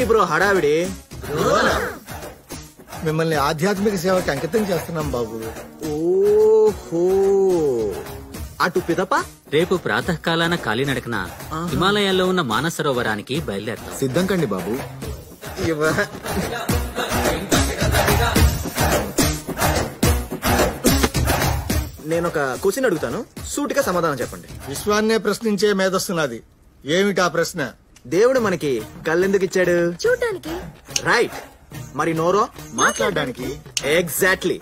ఏంటి బ్రో హడావిడి? మిమ్మల్ని ఆధ్యాత్మిక సేవకి అంకితం చేస్తున్నాం బాబు. ఓహో, అటు పిదప రేపు ప్రాతకాలాన కాలినడకన హిమాలయాల్లో ఉన్న మానసరోవరానికి బయలుదేరతాం. సిద్ధం కండి బాబు. నేను ఒక క్వశ్చన్ అడుగుతాను, సూటిగా సమాధానం చెప్పండి. విశ్వాన్నే ప్రశ్నించే మేధస్సున్నది. ఏమిటా ప్రశ్న? దేవుడు మనకి కళ్ళెందుకు ఇచ్చాడు? చూడటానికి. రైట్. మరి నోరో? మాట్లాడడానికి. ఎగ్జాక్ట్లీ.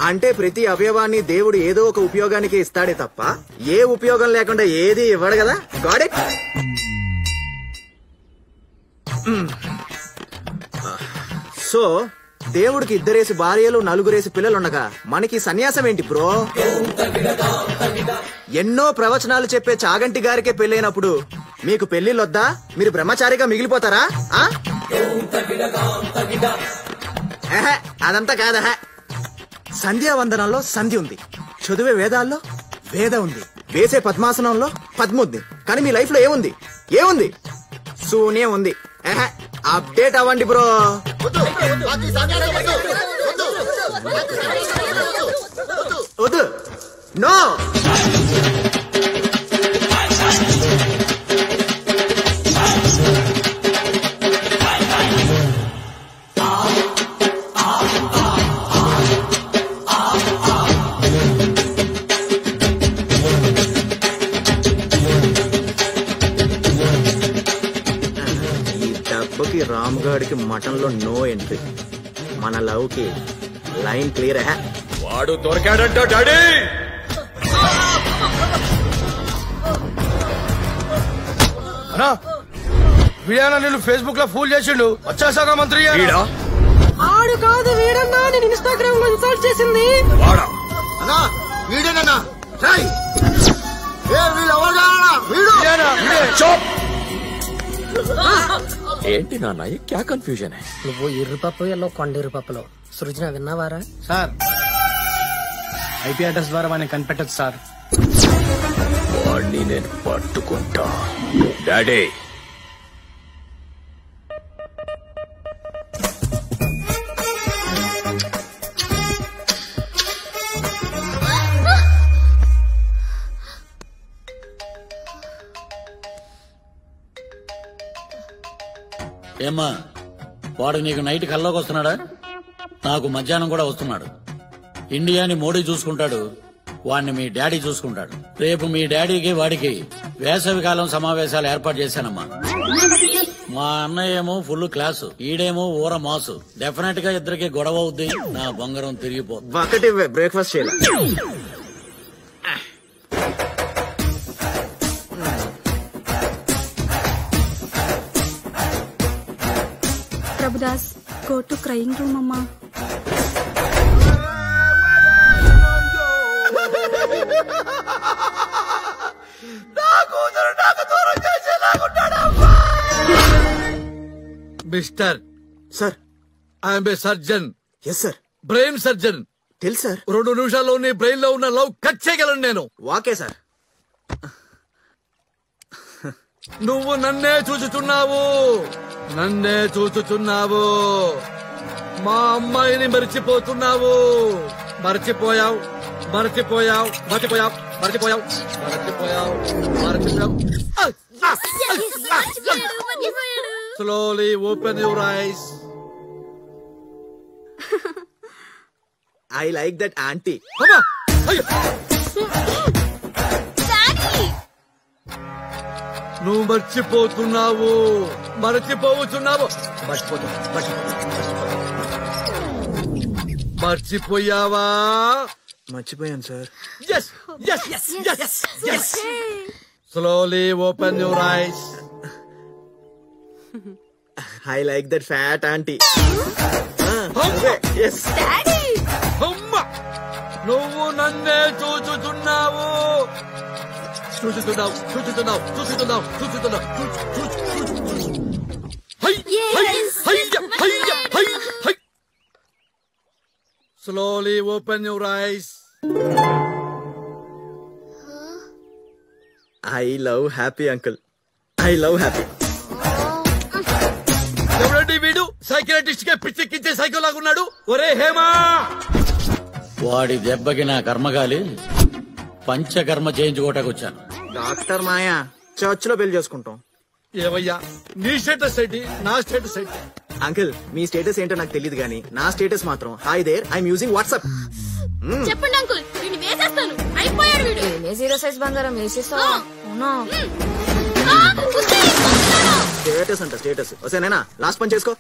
అంటే ప్రతి అవయవాన్ని దేవుడు ఏదో ఒక ఉపయోగానికి ఇస్తాడే తప్ప ఏ ఉపయోగం లేకుండా ఏది ఇవ్వడు కదా. Got it? సో దేవుడికి 2 భార్యలు 4 పిల్లలుండగా మనకి సన్యాసం ఏంటి బ్రో? ఎన్నో ప్రవచనాలు చెప్పే చాగంటి గారికే పెళ్ళైనప్పుడు మీకు పెళ్లిళ్ళొద్దా? మీరు బ్రహ్మచారిగా మిగిలిపోతారా? అదంతా కాదా. సంధ్యావందనంలో సంధి ఉంది, చదివే వేదాల్లో వేద ఉంది, వేసే పద్మాసనంలో పద్మ ఉంది. కానీ మీ లైఫ్ లో ఏముంది? ఏముంది? శూన్యం ఉంది. అప్డేట్ అవ్వండి బ్రో. వద్దు. నో. రామ్గాడికి మటన్ లో నో ఎంట్రీ. మన లవ్ కి లైన్ క్లియర్. వాడు దొరికాడంట డాడీ. వీడేనా నేను ఫేస్బుక్ లో ఫూల్ చేసిండు? వచ్చేసాక మంత్రి ఆడు కాదు వీడన్నా, నేను ఇన్స్టాగ్రామ్ లో ఇన్స్టాల్ చేసింది. వీడేనా? ఏంటి నాన్న, క్యా కన్ఫ్యూజన్? నువ్వు ఎర్రిపప్పు ఎల్లో కొండ ఎర్రిపప్పులో సృజన విన్నావారా సార్? ఐపీ అడ్రస్ ద్వారా వాడిని కనిపెట్టచ్చు సార్. వాడిని నేను పట్టుకుంటా డాడీ. ఏమ్మా, వాడు నీకు నైట్ కల్లోకి వస్తున్నాడా? నాకు మధ్యాహ్నం కూడా వస్తున్నాడు. ఇండియాని మోడీ చూసుకుంటాడు, వాడిని మీ డాడీ చూసుకుంటాడు. రేపు మీ డాడీకి వాడికి వేసవికాలం సమావేశాలు ఏర్పాటు చేశానమ్మా. మా అన్నయ్య ఏమో ఫుల్ క్లాసు, ఈడేమో ఊర మాసు. డెఫినెట్ గా ఇద్దరికి గొడవ అవుద్ది. నా బంగారం తిరిగిపోతుంది. ఒకటి బ్రేక్ఫాస్ట్ చేయాలి. Prabhudas, go to crying room అమ్మా. Mister sir, I'm a surgeon. Yes sir. Brain surgeon. తెలుసు సార్. 2 నిమిషాల్లో నీ బ్రెయిన్ లో ఉన్న లవ్ కట్ చేయగలను నేను. Okay sir. నువ్వు నన్నే చూచుతున్నావు, నన్నే చూచుతున్నావు. మా అమ్మాయిని మర్చిపోతున్నావు. మర్చిపోయావు, మర్చిపోయావు, మర్చిపోయావు, మర్చిపోయావు, మర్చిపోయావు, మర్చిపోయావు. Slowly open your eyes. I like that auntie. అమ్మా, అయ్యో. నువ్వు మర్చిపోతున్నావు, మర్చిపోతున్నావు. మర్చిపోయావా? మర్చిపోయాను sir. Yes, yes, yes, yes, yes. Slowly open your eyes. I like that fat auntie. Yes. Daddy, అమ్మా, నువ్వు నన్నే చూచుతున్నావు, చూచుతున్నావు, చూచుతున్నావు, చూచుతున్నావు, చూచుతున్నావు. Slowly open your eyes. I love happy uncle. I love happy. Psychiatrist కే పిచ్చెక్కించే సైకిల్ లాగున్నాడు. ఒరే హేమా, వాడి దెబ్బకి నా కర్మగాలి పంచకర్మ చేయించుకోవటానికి వచ్చాను. డాక్టర్ మాయా చర్చ్ లో పెళ్లి చేసుకుంటాం. ఏవయ్యా నీ స్టేటస్ ఏంటి, నా స్టేటస్ ఏంటి? అంకుల్ మీ స్టేటస్ ఏంటో నాకు తెలియదు గానీ నా స్టేటస్ మాత్రం hi there I'm using WhatsApp. చెప్పండి అంకుల్, వీడిని వేసేస్తాను. అయిపోయాడు వీడు. జీరో సైజ్ బంగారం వేసేస్తా. స్టేటస్ అంట స్టేటస్. వసేనేనా లాస్ట్ పని చేసుకో.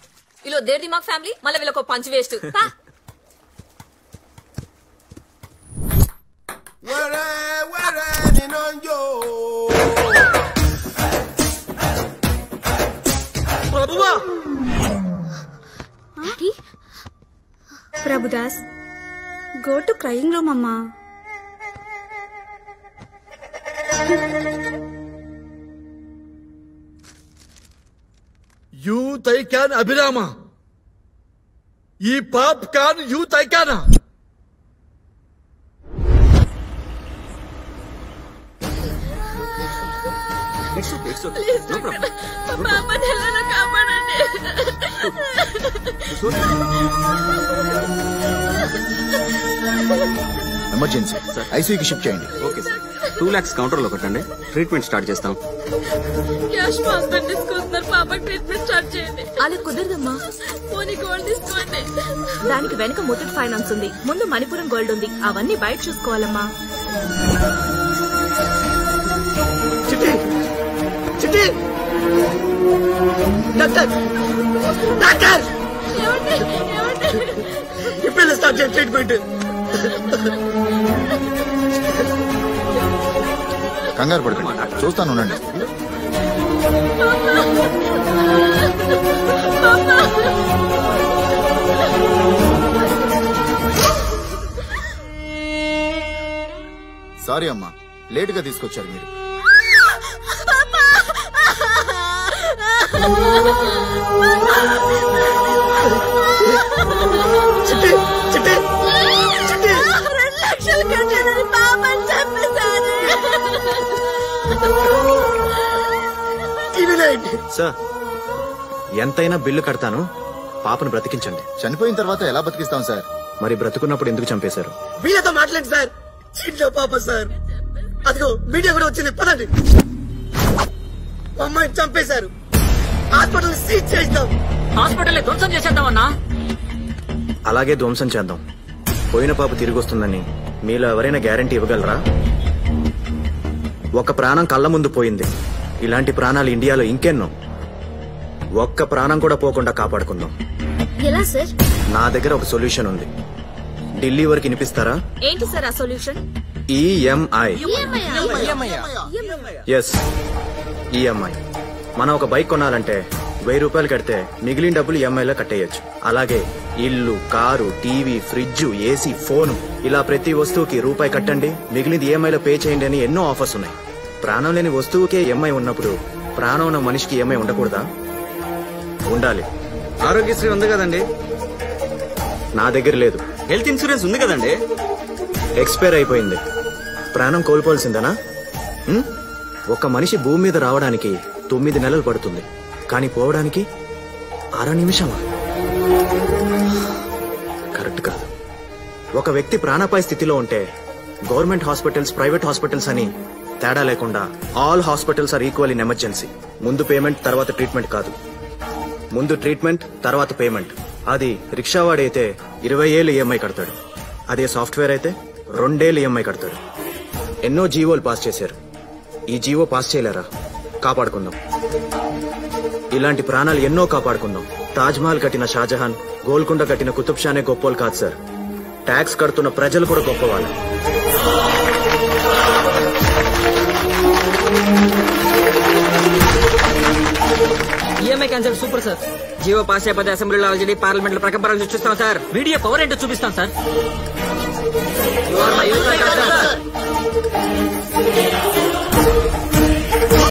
ఇలా దేర్ దిమాగ్ ఫ్యామిలీ మళ్ళీ వీళ్ళొక పంచ్ వేస్ట్. ప్రభువా, Prabhudas go to crying room అమ్మా. యూత్ ఐకాన్ అభిరామ, ఈ పాప్ కాన్ యూత్ ఐకానా? ఎమర్జెన్సీ ఐసీయూకి షిఫ్ట్ చేయండి. Okay sir. 2 lakhs కౌంటర్ లో కట్టండి, ట్రీట్మెంట్ స్టార్ట్ చేస్తాం. క్యాష్ మా హస్బెండ్ తీసుకొస్తున్నారు, పాపకి ట్రీట్మెంట్ స్టార్ట్ చేయండి. అలా కుదరదమ్మా. పోనీ గోల్డ్ తీసుకోండి. దానికి వెనక ముత్తూట్ ఫైనాన్స్ ఉంది, ముందు మణిపురం గోల్డ్ ఉంది. అవన్నీ బయట చూసుకోవాలమ్మా. చిట్టి చిట్టి డాక్టర్ డాక్టర్ ఇప్పుడు స్టార్ట్ చేయండి ట్రీట్మెంట్. కంగారు పడకండి, చూస్తాను ఉండండి. సారీ అమ్మా, లేట్ గా తీసుకొచ్చారు మీరు. చిట్టి చిట్టి చిట్టి 2 లక్షలు కట్టాలని పాపని చెప్పేశారు. సార్ ఎంతైనా బిల్లు కడతాను, పాపను బ్రతికించండి. చనిపోయిన తర్వాత ఎలా బతికిస్తాం సార్? మరి బ్రతుకున్నప్పుడు ఎందుకు చంపేశారు? వీళ్ళతో మాట్లాడండి సార్. చిన్న పాప సార్, అదిగో మీడియా కూడా వచ్చింది, పదండి. అమ్మాయిని చంపేశారు, హాస్పిటల్ సీజ్ చేస్తాం. హాస్పిటల్ ధ్వంసం చేసేద్దామన్నా. అలాగే ధ్వంసం చేద్దాం. పోయిన పాప తిరిగి వస్తుందని మీలో ఎవరైనా గ్యారంటీ ఇవ్వగలరా? ఒక ప్రాణం కళ్ళ ముందు పోయింది, ఇలాంటి ప్రాణాలు ఇండియాలో ఇంకెన్నో. ఒక్క ప్రాణం కూడా పోకుండా కాపాడుకుందాం. ఎలా సార్? నా దగ్గర ఒక సొల్యూషన్ ఉంది. ఢిల్లీ వరకు వినిపిస్తారా? ఏంటి సార్ ఆ సొల్యూషన్? ఈఎంఐ. Yes, EMI. మనం ఒక బైక్ కొనాలంటే 1000 రూపాయలు కడితే మిగిలిన డబ్బులు ఈఎంఐలో కట్టేయచ్చు. అలాగే ఇల్లు, car, TV, fridge, AC, phone, ఇలా ప్రతి వస్తువుకి రూపాయి కట్టండి, మిగిలింది ఈఎంఐలో పే చేయండి అని ఎన్నో ఆఫర్స్ ఉన్నాయి. ప్రాణం లేని వస్తువుకే ఈఎంఐ ఉన్నప్పుడు ప్రాణం ఉన్న మనిషికి ఈఎంఐ ఉండకూడదా? ఉండాలి. ఆరోగ్యశ్రీ ఉంది కదండి? నా దగ్గర లేదు. హెల్త్ ఇన్సూరెన్స్ ఉంది కదండి? ఎక్స్పైర్ అయిపోయింది. ప్రాణం కోల్పోవాల్సిందేనా? ఒక మనిషి భూమి మీద రావడానికి 9 నెలలు పడుతుంది, కానీ పోవడానికి 6 నిమిషమా? కరెక్ట్ కాదు. ఒక వ్యక్తి ప్రాణాపాయ స్థితిలో ఉంటే గవర్నమెంట్ హాస్పిటల్స్, ప్రైవేట్ హాస్పిటల్స్ అని తేడా లేకుండా all hospitals are equal in emergency. ముందు పేమెంట్ తర్వాత ట్రీట్మెంట్ కాదు, ముందు ట్రీట్మెంట్ తర్వాత పేమెంట్. అది రిక్షావాడైతే 20 ఏళ్ళు ఈఎంఐ కడతాడు, అదే సాఫ్ట్వేర్ అయితే 2 ఏళ్ళు ఈఎంఐ కడతాడు. ఎన్నో జీవోలు పాస్ చేశారు, ఈ జీవో పాస్ చేయలేరా? కాపాడుకుందాం. ఇలాంటి ప్రాణాలు ఎన్నో కాపాడుకుందాం. తాజ్ మహల్ కట్టిన షాజహాన్, గోల్కొండ కట్టిన కుతుబ్ షానే గొప్పోలు కాదు సార్, ట్యాక్స్ కడుతున్న ప్రజలు కూడా గొప్పవాళ్ళు. EMI concept super sir. GO pass అయిపోతే అసెంబ్లీలో ఆల్రెడీ పార్లమెంట్ లో ప్రకంపనలు చూస్తాం సార్. వీడియో పవర్ ఏంటో చూపిస్తాం సార్.